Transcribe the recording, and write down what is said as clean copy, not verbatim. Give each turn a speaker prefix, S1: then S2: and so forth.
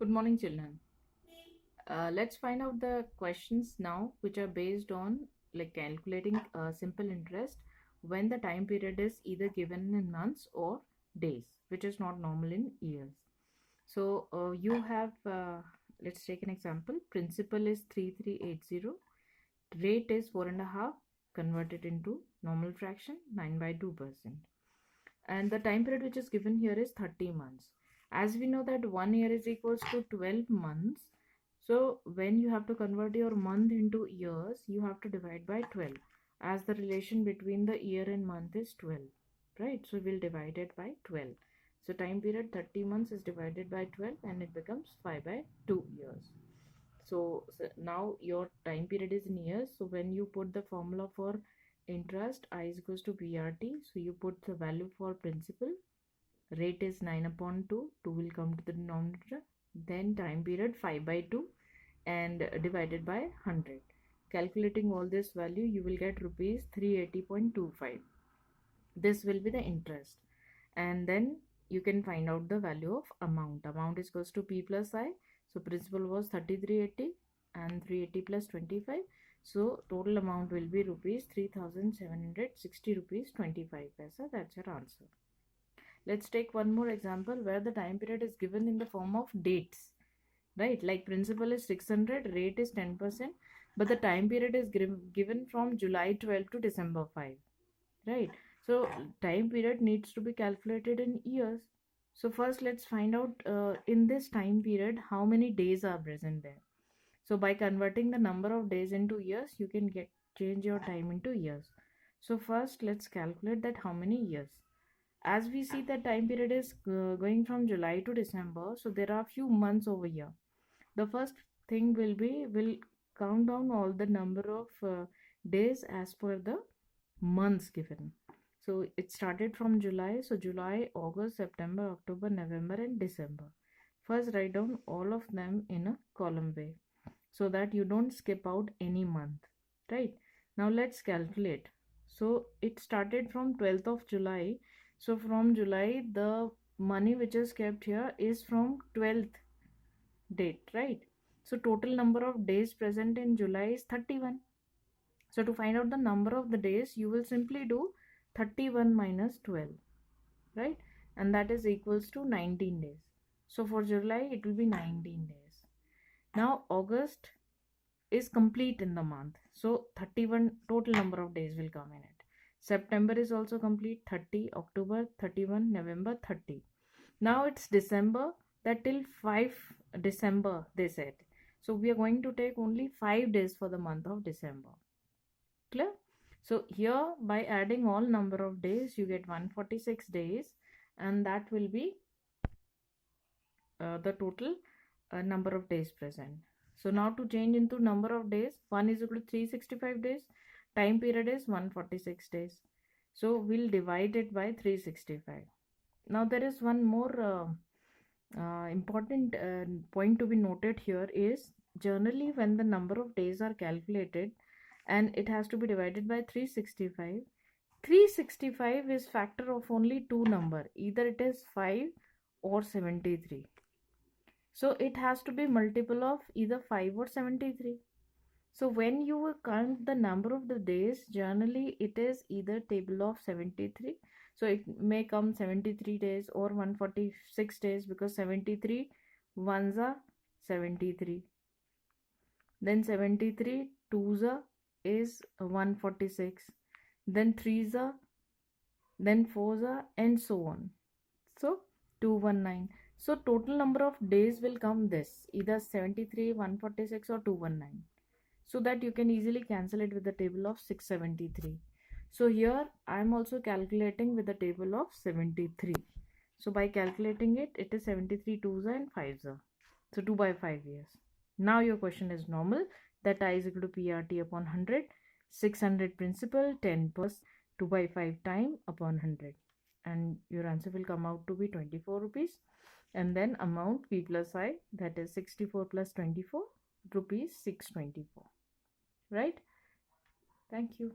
S1: Good morning, children. Let's find out the questions now, which are based on calculating simple interest when the time period is either given in months or days, which is not normal in years. So you have, let's take an example. Principal is 3380. Rate is 4.5. Converted into normal fraction 9/2%. And the time period which is given here is 30 months. As we know that 1 year is equals to 12 months, so when you have to convert your month into years, you have to divide by 12, as the relation between the year and month is 12, right? So we'll divide it by 12. So time period 30 months is divided by 12 and it becomes 5/2 years. So now your time period is in years. So when you put the formula for interest, I is equals to PRT. So you put the value for principal. Rate is 9/2. 2 will come to the denominator. Then time period 5/2 and divided by 100. Calculating all this value, you will get rupees 380.25. This will be the interest. And then you can find out the value of amount. Amount is equals to P plus I. So principal was 3380 and 380 plus 25. So total amount will be rupees 3760 rupees 25 paisa. That's your answer. Let's take one more example where the time period is given in the form of dates. Right, like principal is 600, rate is 10%, but the time period is given from July 12 to December 5. Right, so time period needs to be calculated in years. So first let's find out in this time period how many days are present there. So by converting the number of days into years, you can change your time into years. So first let's calculate that how many years. As we see, the time period is going from July to December, so there are few months over here. The first thing will be, we'll count down all the number of days as per the months given. So it started from July. So July, August, September, October, November and December. First write down all of them in a column way so that you don't skip out any month. Right. Now let's calculate. So it started from 12th of July. So from July, the money which is kept here is from 12th date, right? So total number of days present in July is 31. So to find out the number of the days, you will simply do 31 minus 12, right? And that is equals to 19 days. So for July, it will be 19 days. Now August is complete in the month. So 31 total number of days will come in it. September is also complete, 30, October 31, November 30. Now it's December, that till 5 December they said. So we are going to take only 5 days for the month of December. Clear? So here by adding all number of days, you get 146 days and that will be the total number of days present. So now to change into number of days, 1 is equal to 365 days. Time period is 146 days. So we'll divide it by 365. Now there is one more important point to be noted here is, generally when the number of days are calculated and it has to be divided by 365, 365 is factor of only two number, either it is 5 or 73. So it has to be multiple of either 5 or 73. So when you will count the number of the days, generally it is either table of 73. So it may come 73 days or 146 days, because 73 ones are 73. Then 73 twos are is 146. Then threes are, then fours are, and so on. So 219. So total number of days will come this, either 73, 146 or 219. So that you can easily cancel it with the table of 673. So here I am also calculating with the table of 73. So by calculating it, it is 73 twos and 5s are. So 2 by 5 years. Now your question is normal, that I is equal to PRT upon 100. 600 principal, 10%, 2 by 5 time upon 100. And your answer will come out to be 24 rupees. And then amount P plus I, that is 64 plus 24, rupees 624. Right? Thank you.